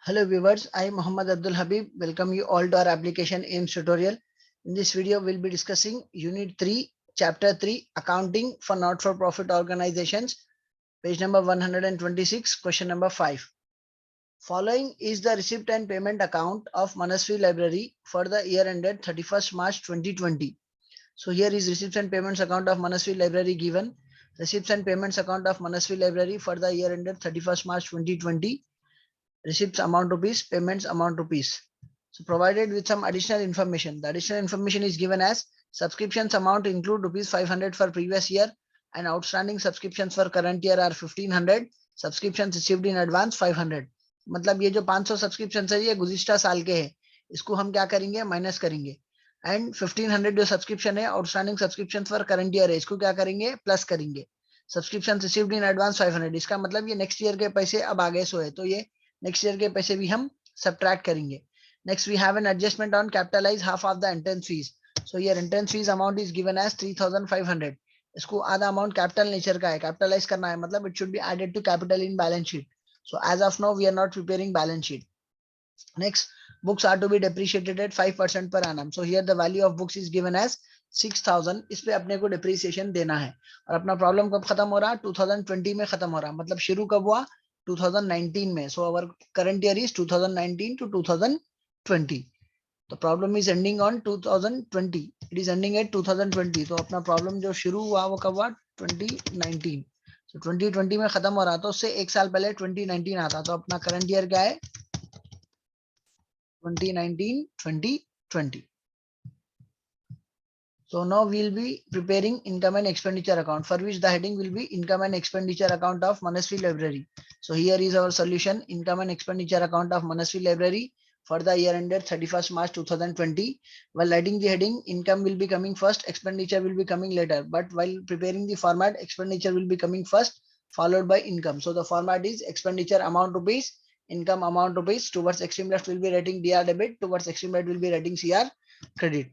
Hello viewers, I am Muhammad Abdul Habib. Welcome you all to our application AIMS tutorial. In this video, we'll be discussing Unit 3, Chapter 3, Accounting for Not-for-Profit Organizations, page number 126, question number 5. Following is the receipt and payment account of Manasvi Library for the year ended 31st March 2020. So here is receipts and payments account of Manasvi Library given. Receipts and payments account of Manasvi Library for the year ended 31st March 2020. Receipts amount rupees, payments amount rupees. So provided with some additional information. The additional information is given as subscriptions amount include rupees 500 for previous year and outstanding subscriptions for current year are 1500. Subscriptions received in advance 500. मतलब ये जो 500 subscription है ये गुज़िश्ता साल के हैं, इसको हम क्या करेंगे माइनस करेंगे. एंड 1500 जो सब्सक्रिप्शन है outstanding subscription for current year है, इसको क्या करेंगे प्लस करेंगे. सब्सक्रिप्शन रिसीव्ड इन एडवांस 500, इसका मतलब ये नेक्स्ट ईयर के पैसे अब आगे सो है, तो ये नेक्स्ट ईयर के पैसे भी हम सब्ट्रैक्ट करेंगे. Next we have an adjustment on capitalize half of the entrance fees. So here entrance fees amount is given as 3500. इसको आधा अमाउंट कैपिटल नेचर का है, कैपिटलाइज करना है, मतलब it should be added to capital in balance sheet. So as of now we are not preparing balance sheet. Next, books are to be depreciated at 5% per annum. So here the value of books is given as 6000. इस पे अपने को depreciation देना है. और अपना problem कब खत्म हो रहा, 2020 में खत्म हो रहा, मतलब शुरू कब हुआ 2019 में. So our current year is 2019 to 2020. The problem is ending on 2020. It is ending at 2020. तो अपना प्रॉब्लम जो शुरू हुआ वो कब हुआ 2019. So 2020 में खत्म हो रहा, तो उससे एक साल पहले 2019 आता, तो अपना करंट ईयर क्या है 2019-2020. So now we'll be preparing income and expenditure account, for which the heading will be income and expenditure account of Manasvi Library. So here is our solution: income and expenditure account of Manasvi Library for the year ended 31st March 2020. While writing the heading, income will be coming first, expenditure will be coming later. But while preparing the format, expenditure will be coming first, followed by income. So the format is expenditure amount rupees, income amount rupees. Towards extreme left will be writing DR debit, towards extreme right will be writing CR credit.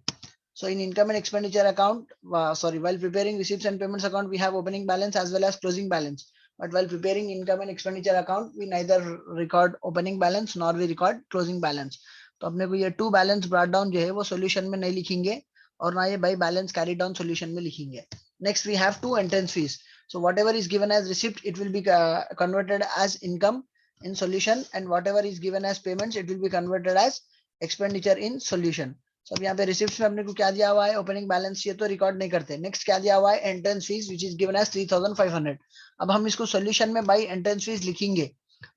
So in income and expenditure account, while preparing receipts and payments account, we have opening balance as well as closing balance. But while preparing income and expenditure account, we neither record opening balance nor we record closing balance. तो अपने को ये to balance brought down जो है वो solution में नहीं लिखेंगे और ना ये by balance carry down solution में लिखेंगे. Next we have to entrance fees. So whatever is given as receipt, it will be converted as income in solution, and whatever is given as payments, it will be converted as expenditure in solution. So अब यहाँ पे receipts में अपने को क्या दिया हुआ है ओपनिंग बैलेंस, ये तो रिकॉर्ड नहीं करते. नेक्स्ट क्या दिया हुआ है entrance fees which is given as 3500. अब हम इसको सॉल्यूशन में बाई एंट्रेंस फीस लिखेंगे,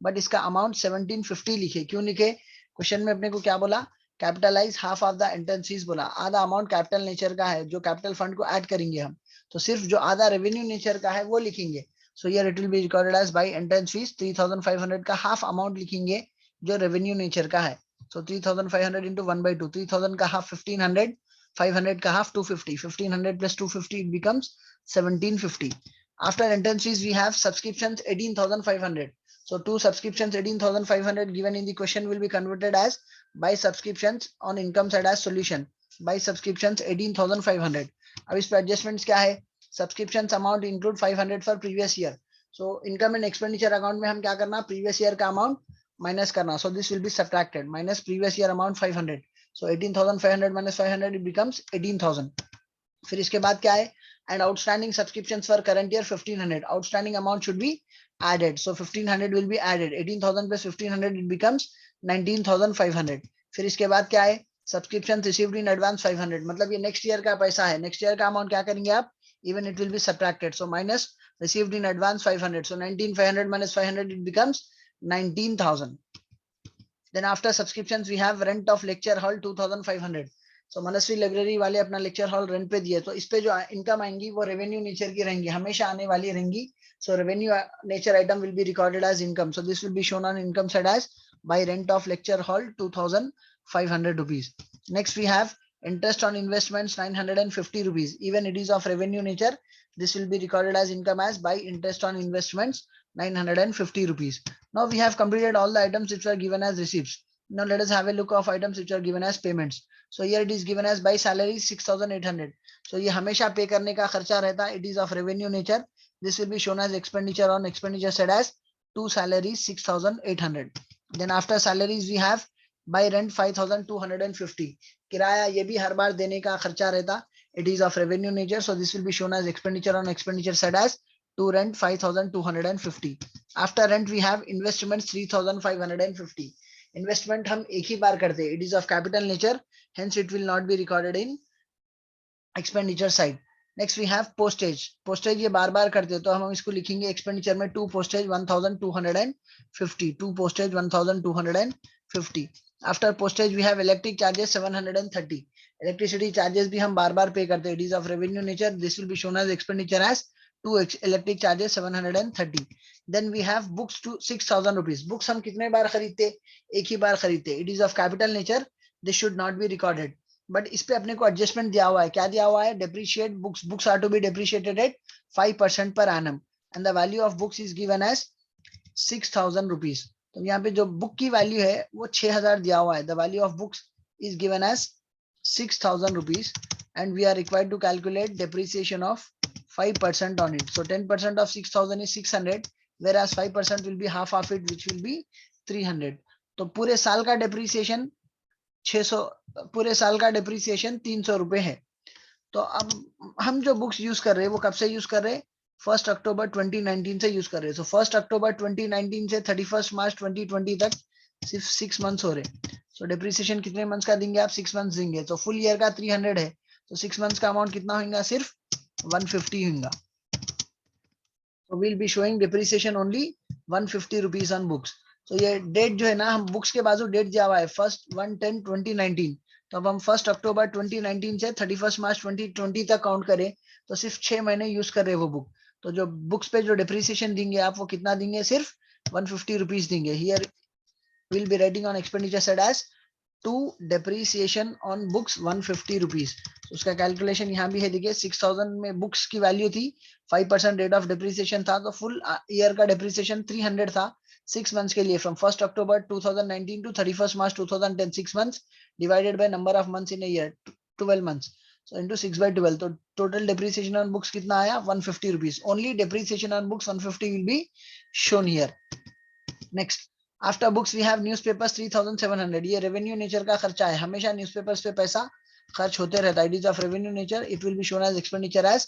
बट इसका अमाउंट 1750 लिखे. क्यों लिखे, क्वेश्चन में अपने को क्या बोला, capitalize half of the entrance fees बोला. आधा अमाउंट कैपिटल नेचर का है, जो कैपिटल फंड को ऐड करेंगे हम, तो सिर्फ जो आधा रेवेन्यू नेचर का है वो लिखेंगे. So here it will be recorded as by entrance fees. 3500 का हाफ अमाउंट लिखेंगे जो रेवेन्यू नेचर का है. So 3500 into 1 by 2. 3000 का half 1500, 500 का half 250. 1500 plus 250 it becomes 1750. After entrance fees we have subscriptions 18,500. So two subscriptions 18,500 given in the question will be converted as by subscriptions on income side as solution. By subscriptions 18,500. अब इस पे adjustments क्या है, subscriptions amount include 500 for previous year. So income and expenditure account में हम क्या करना, previous year का amount minus करना. So this will be subtracted. Minus previous year amount 500. So 18,500 minus 500 it becomes 18,000. फिर इसके बाद क्या है, and outstanding subscriptions for current year 1500. Outstanding amount should be added. So 1500 will be added. 18,000 plus 1500 it becomes 19,500. फिर इसके बाद क्या है, subscriptions received in advance 500. मतलब ये next year का पैसा है. next year का amount क्या करेंगे आप, even it will be subtracted. So minus received in advance 500. So 19,500 minus 500 it becomes 19,000. Then after subscriptions we have rent of lecture hall 2,500. So Manasvi library वाले अपना lecture hall rent पे दिए, तो इस पे जो इनकम आएंगी वो रेवेन्यू नेचर की रहेंगी, हमेशा आने वाली रहेंगी. So revenue nature item will be recorded as income. So this will be shown on income side as by rent of lecture hall 2,500 rupees. Next we have interest on investments 950 rupees. Even it is of revenue nature, this will be recorded as income as by interest on investments 950 rupees. Now we have completed all the items which were given as receipts. Now let us have a look of items which are given as payments. So here it is given as by salary 6,800. So ये हमेशा पे करने का खर्चा रहता है. It is of revenue nature. This will be shown as expenditure on expenditure side as 2 salaries 6,800. Then after salaries we have by rent 5250. किराया ये भी हर बार देने का खर्चा रहता. It is of revenue nature, so this will be shown as expenditure on expenditure side as to rent 5250. After rent we have investments 3550. Investment हम एक ही बार करते. It is of capital nature, hence it will not be recorded in expenditure side. Next we have postage. Postage ये बार बार करते हैं तो हम इसको लिखेंगे expenditure में to postage 1250. To postage 1250. After postage we have electric charges 730. Electricity charges भी हम बार बार पे करते हैं. It is of revenue nature. This will be shown as expenditure as to electric charges 730. Then we have books to 6000 rupees. Books हम कितने बार खरीदते? एक ही बार खरीदते. It is of capital nature. This should not be recorded. But इस पे अपने को adjustment दिया हुआ है. क्या दिया हुआ है? Depreciate books are to be depreciated at 5% per annum and the value of books is given as 6000 rupees. तो यहाँ पे जो बुक की वैल्यू है वो 6000 दिया हुआ है. The value of books is given as 6000 rupees and we are required to calculate depreciation of 5% on it. So 10% of 6000 is 600, whereas 5% will be half of it, which will be 300. तो पूरे साल का depreciation 600, पूरे साल का depreciation 300 रुपए है. तो अब हम जो बुक्स यूज कर रहे हैं वो कब से यूज कर रहे हैं? 1 अक्टूबर 2019 से यूज कर रहे हैं. सो 1 अक्टूबर 2019 से 31 मार्च 2020 तक सिर्फ 6 मंथ्स हो रहे. सो डेप्रिसिएशन कितने मंथ्स का देंगे आप? 6 मंथ्स देंगे. तो फुल ईयर का 300 है, तो 6 मंथ्स का अमाउंट कितना होगा? सिर्फ 150 होगा. So we'll be showing depreciation only 150 rupees on books. So ये डेट जो है ना, हम बुक्स के बाजू डेट दिया हुआ है 1/10/2019. तो अब हम 1 अक्टूबर 2019 से 31 मार्च 2020 तक काउंट करें तो सिर्फ 6 महीने यूज कर रहे हैं वो बुक. तो जो बुक्स पे जो डेप्रिसिएशन देंगे आप वो कितना देंगे? सिर्फ 150 रुपीज देंगे. Here will be writing on expenditure side as to depreciation on books 150 rupees. उसका कैलकुलेशन यहाँ भी है. देखिए 6000 में बुक्स की वैल्यू थी, 5% रेट ऑफ डेप्रिसिएशन था, तो फुल ईयर का डेप्रिसिएशन 300 था 6 मंथ्स के लिए. From 1 October 2019 to 31 March 2010, 6 months divided by number of months in a year, 12 months. So into 6/12, तो total depreciation on books कितना आया? 150 rupees. Only depreciation on books 150 will be shown here. Next, after books we have newspapers 3700. ये revenue nature का खर्चा है. हमेशा newspapers पे पैसा खर्च होते रहता है. It is of revenue nature. It will be shown as expenditure as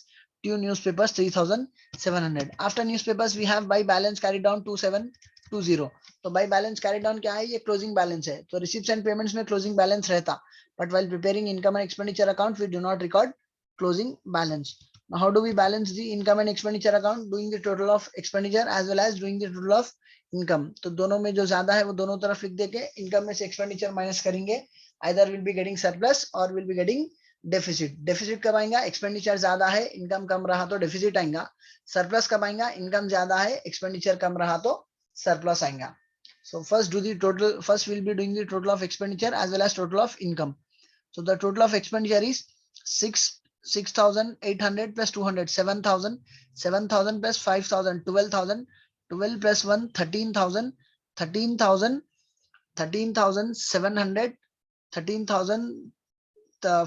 two newspapers 3700. After newspapers we have by balance carried down 2720. तो by balance carried down क्या है? ये closing balance है. तो receipts and payments में closing balance रहता. But while preparing income and expenditure account, we do not record closing balance. Now, how do we balance the income and expenditure account? Doing the total of expenditure as well as doing the total of income. तो दोनों में जो ज्यादा है वो दोनों तरफ लिख देके income में से expenditure minus करेंगे. Either will be getting surplus or will be getting deficit. Deficit कब आएगा? Expenditure ज्यादा है, income कम रहा तो deficit आएगा. Surplus कब आएगा? Income ज्यादा है, expenditure कम रहा तो surplus आएगा. So first do the total. First we'll be doing the total of expenditure as well as total of income. So the total of expenditure is 6,800 plus 200, 7,000, 7,000 plus 5,000, 12,000, 12 plus 1, 13,000, 13,000, 13,700, 13,000,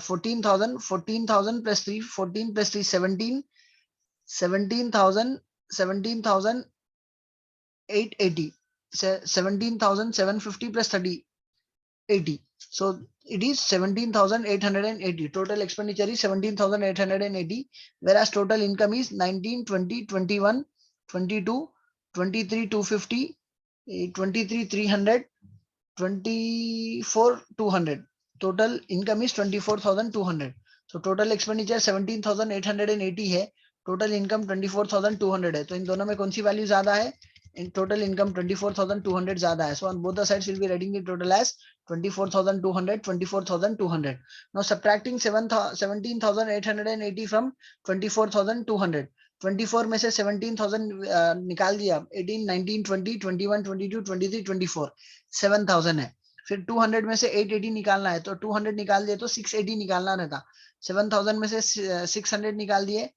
14,000, 14,000 plus 3, 14 plus 3, 17, 17,000, 17,880, 17,750 plus 30, 80. So it is 17,880. Total expenditure is 17,880, whereas total income is 19, 20, 21, 22, 23, 250, 23, 300, 24, 200. Total income is 24,200. So total expenditure 17,880 है, total income 24,200 है. तो इन दोनों में कौन सी value ज्यादा है? In total income 24,200 ज्यादा है. So on both the sides we'll be writing the total as 24,200, 24,200. Now subtracting 17,880 from 24,200. 24 में से 17,000 निकाल दिया. 18, 19, 20, 21, 22, 23, 24. 7,000 है. फिर 200 में से 880 निकालना है, तो 200 निकाल दिए तो 680 निकालना रहता. 7,000 में से 600 निकाल दिए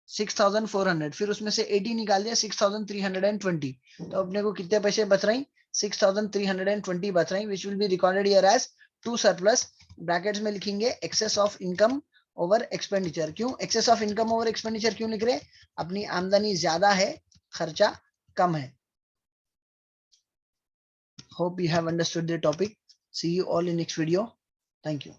6,400. फिर उसमें से 80 निकाल दिया 6,320. तो अपने को कितने पैसे बच रहे हैं? 6,320 बच रहे हैं, which will be recorded here as to surplus. Brackets में लिखेंगे excess of income over expenditure. क्यों excess of income over expenditure क्यों लिख रहे? अपनी आमदनी ज्यादा है, खर्चा कम है. Hope you have understood the topic. See you all in next video. Thank you.